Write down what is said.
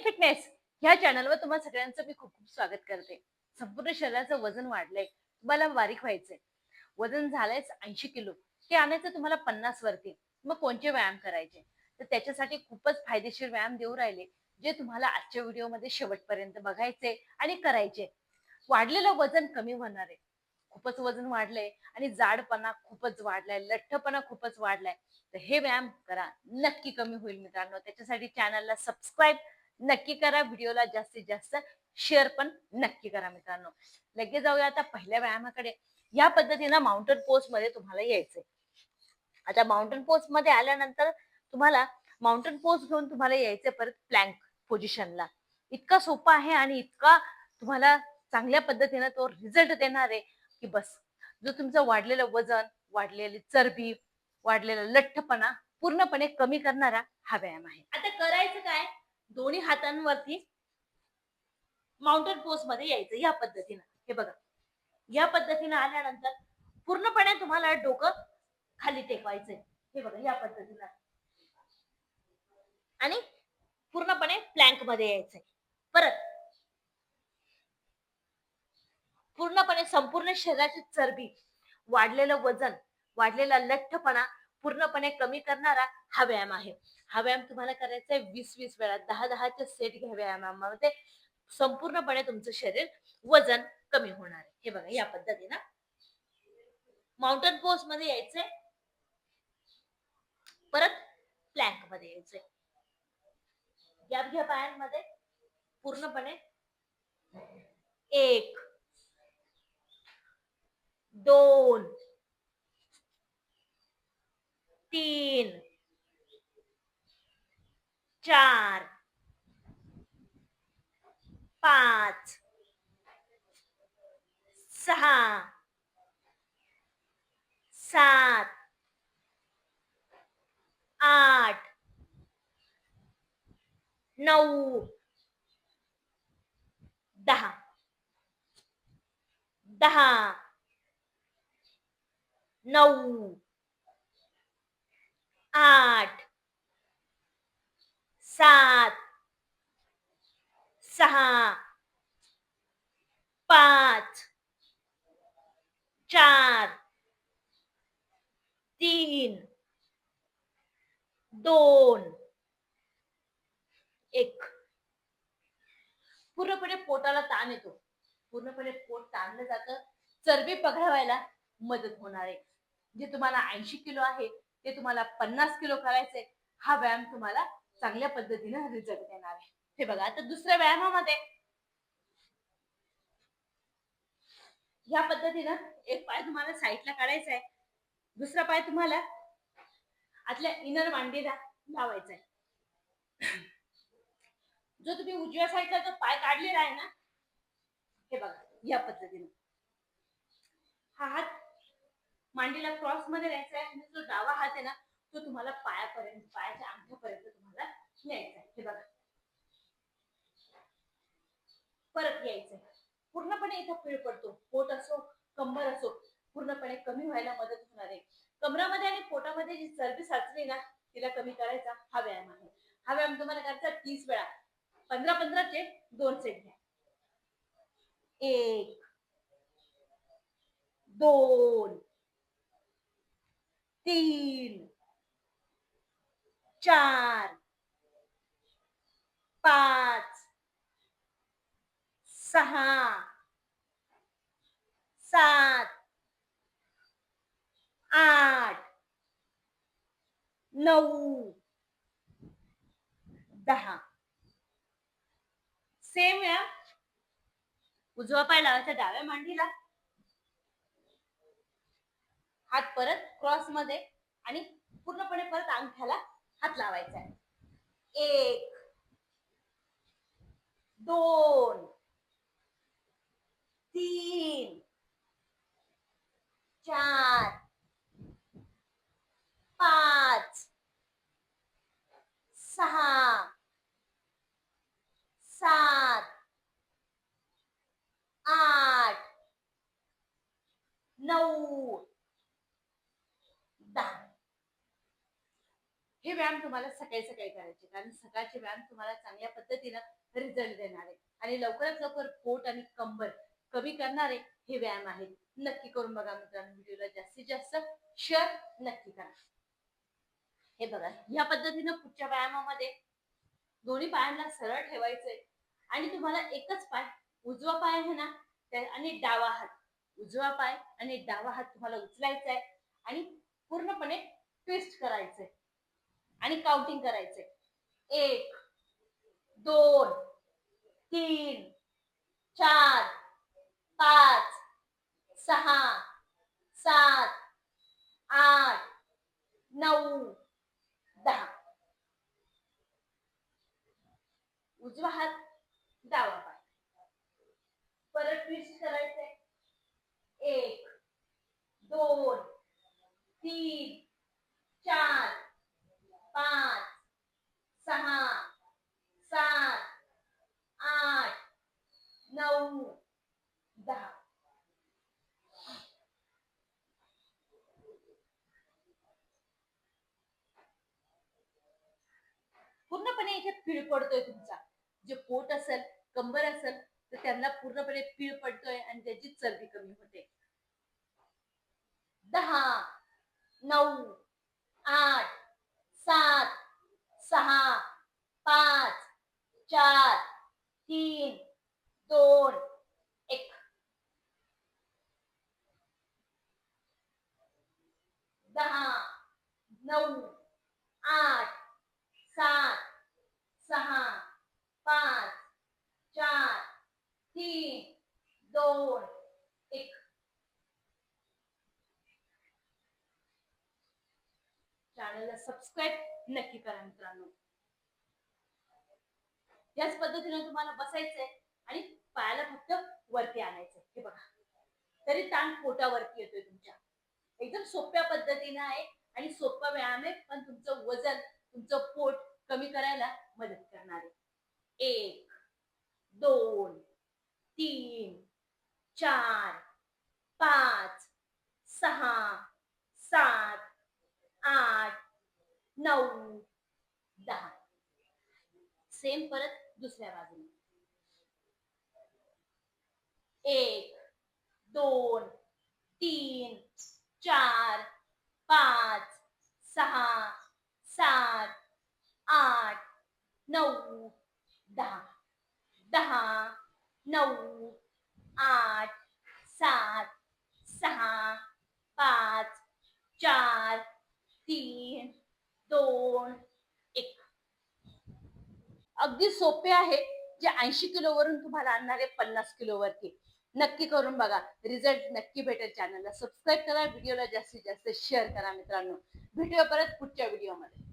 Fitness ह्या चॅनलवर तुम्हा सगळ्यांचं मी खूप खूप स्वागत करते. संपूर्ण शरीराचं वजन वाढलंय, तुम्हाला बारीक व्हायचंय, वजन झालंय 80 किलो, ते आणायचं तुम्हाला 50 वरती. मग कोणते व्यायाम करायचे? तर त्याच्यासाठी खूपच फायदेशीर व्यायाम देऊ राहिले, जे तुम्हाला आजच्या व्हिडिओमध्ये शेवटपर्यंत बघायचे आणि करायचे. वाढलेलं वजन कमी होणार आहे. खूपच वजन वाढलंय आणि जाडपणा खूपच वाढलाय, लठ्ठपणा खूपच वाढलाय. तर हे व्यायाम करा, नक्की कमी होईल मित्रांनो. त्याच्यासाठी चॅनलला सबस्क्राईब नक्की करा, व्हिडिओला जास्तीत जास्त शेअर पण नक्की करा मित्रांनो. लगेच जाऊया आता पहिल्या व्यायामाकडे. या पद्धतीनं माउंटन पोस्ट मध्ये तुम्हाला यायचंय. आता माउंटन पोस्ट मध्ये आल्यानंतर तुम्हाला माउंटन पोस्ट घेऊन तुम्हाला यायचंय परत प्लॅंक पोझिशनला. इतका सोपा आहे आणि इतका तुम्हाला चांगल्या पद्धतीने तो रिझल्ट देणार आहे की बस. जो तुमचं वाढलेलं वजन, वाढलेली चरबी, वाढलेला लठ्ठपणा पूर्णपणे कमी करणारा हा व्यायाम आहे. आता करायचं काय? दोन्ही हातांवरती माउंटन पोस्ट मध्ये यायचं या पद्धतीनं. हे बघा, या पद्धतीनं आल्यानंतर पूर्णपणे तुम्हाला डोकं खाली टेकवायचंय. हे बघा या पद्धतीनं आणि पूर्णपणे प्लॅंक मध्ये यायचंय. परत पूर्णपणे संपूर्ण शरीराची चरबी, वाढलेलं वजन, वाढलेला लठ्ठपणा पूर्णपणे कमी करणारा हा व्यायाम आहे. हा व्यायाम तुम्हाला करायचा आहे 20-20 वेळा, 10-10 चे सेट घ्या व्यायामामध्ये. संपूर्णपणे तुमचं शरीर वजन कमी होणार आहे. हे बघा या पद्धतीनं माउंटन पोस्ट मध्ये यायचंय, परत प्लॅंक मध्ये यायचंय. गॅप घ्या पायांमध्ये पूर्णपणे. 1 2 3 4 5 6 7 8 9 10 10 9 8 7 6 5 4 3 2 1. पूर्णपणे पोटाला ताण येतो, पूर्णपणे पोट ताणलं जातं, चरबी पकडावायला मदत होणार आहे. जे तुम्हाला 80 किलो आहे ते तुम्हाला 50 किलो करायचंय. हा व्यायाम तुम्हाला चांगल्या पद्धतीने रिझल्ट देणार आहे. हे बघा आता दुसऱ्या व्यायामामध्ये या पद्धतीनं एक पाय तुम्हाला साईडला काढायचा आहे, दुसरा पाय तुम्हाला आतल्या इनर मांडीला लावायचा आहे. जो तुम्ही उजव्या साईडला जो पाय काढलेला आहे ना, हे बघा या पद्धतीने हा हात मांडीला क्रॉस मध्ये न्यायचा आहे आणि जो डावा हात आहे ना तो तुम्हाला पायापर्यंत, पायाच्या अंगठ्यापर्यंत तुम्हाला न्यायचा आहे. हे बघा परत यायचंय. पूर्णपणे इथं पीळ पडतो, पोट असो कंबर असो पूर्णपणे कमी व्हायला मदत होणार आहे. कमरामध्ये आणि पोटामध्ये जी चरबी साचली ना तिला कमी करायचा हा व्यायाम आहे. हा व्यायाम तुम्हाला करायचा 30 वेळा, 15-15 चे 2 सेट घ्या. 1 2 3 4 5 6 7 8 9 10. सेम वेळा उजवा पाय लावायचा डाव्या मांडीला, हात परत क्रॉस मध्ये आणि पूर्णपणे परत अंगठ्याला हात लावायचा आहे. 1 2 3 4 5 6 7 8 9 10. हे व्यायाम तुम्हाला सकाळी सकाळी करायचे, कारण सकाळचे व्यायाम तुम्हाला चांगल्या पद्धतीनं रिझल्ट देणार आहे आणि लवकरात लवकर पोट आणि कंबर कमी करणारे हे व्यायाम आहेत. नक्की करून बघा मित्रांनो. व्हिडिओला जास्तीत जास्त शेअर नक्की करा. हे बघा, या पद्धतीनं पुढच्या व्यायामामध्ये दोन्ही पायांना सरळ ठेवायचंय आणि तुम्हाला एकच पाय, उजवा पाय आहे ना आणि डावा हात, उजवा पाय आणि डावा हात तुम्हाला उचलायचा आहे आणि पूर्णपणे ट्विस्ट करायचंय आणि काउंटिंग करायचंय. 1, 2, 3, 4, 5, 6, 7, 8, 9, 10. उजवा हात, डावा पाय. परत ट्विस्ट करायचंय. 1, 2, 3, 4, 5, 6, 7, 8, 9, 10. पूर्णपणे याच्यात पीळ पडतोय तुमचा. जे पोट असेल, कंबर असेल, तर त्यांना पूर्णपणे पीळ पडतोय आणि त्याची चरबी कमी होते. 10, 9, 8, 7, 6, 5, 4, 3, 2, 1. 10, 9, 8, 7, 6, 5, 4, 3, 2, 1. चॅनलला सबस्क्राईब नक्की करा मित्रांनो. याच पद्धतीने तुम्हाला बसायचंय आणि पायाला फक्त वरती आणायचंय. हे बघा, तरी ताण पोटावरती येतोय तुमच्या. एकदम सोप्या पद्धतीने आहे आणि सोपा व्यायाम आहे, पण तुमचं वजन, तुमचं पोट कमी करायला मदत करणार आहे. 1, 2, 3, 4, 5, 6, 7, 8, 9, 10. सेम परत दुसऱ्या बाजूने. 1, 2, 3, 4, 5, 6, 7, 8, 9, 10. 10, 9, 8, 7, 6, 5, 4, 3, 2, 1. अगदी सोपे आहे, जे 80 किलो वरून तुम्हाला आणणार आहे 50 किलो वरती. नक्की करून बघा, रिझल्ट नक्की भेटेल. चॅनलला सबस्क्राईब करा, व्हिडिओला जास्तीत जास्त शेअर करा मित्रांनो. भेटूया परत पुढच्या व्हिडिओमध्ये.